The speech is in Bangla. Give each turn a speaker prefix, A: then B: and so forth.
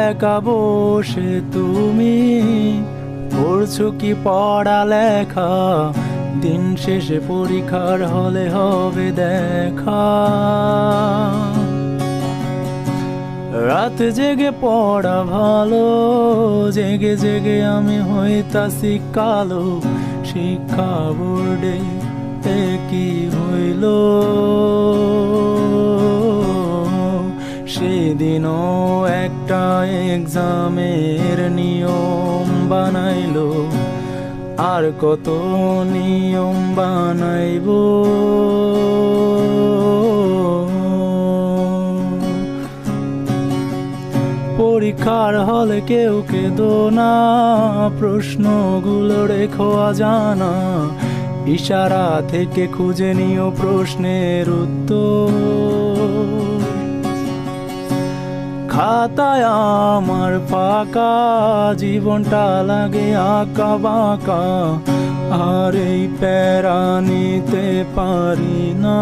A: একা বসে তুমি করছো কি পড়ালেখা? দিন শেষে পরীক্ষার হলে হবে দেখা। রাত জেগে পড়া ভালো, জেগে জেগে আমি হইতাছি কালো। শিক্ষা বোর্ডে কি হইল, সেদিনও একটা এক্সামের নিয়ম বানাইলো, আর কত নিয়ম বানাইবো। পরীক্ষার হলে কেউ কেঁদো না, প্রশ্নগুলো রেখো অজানা। ইশারা থেকে খুঁজে নিও প্রশ্নের উত্তর। খাতায় আমার ফাঁকা, জীবনটা লাগে আঁকা বাঁকা। আর এই প্যারা নিতে পারি না।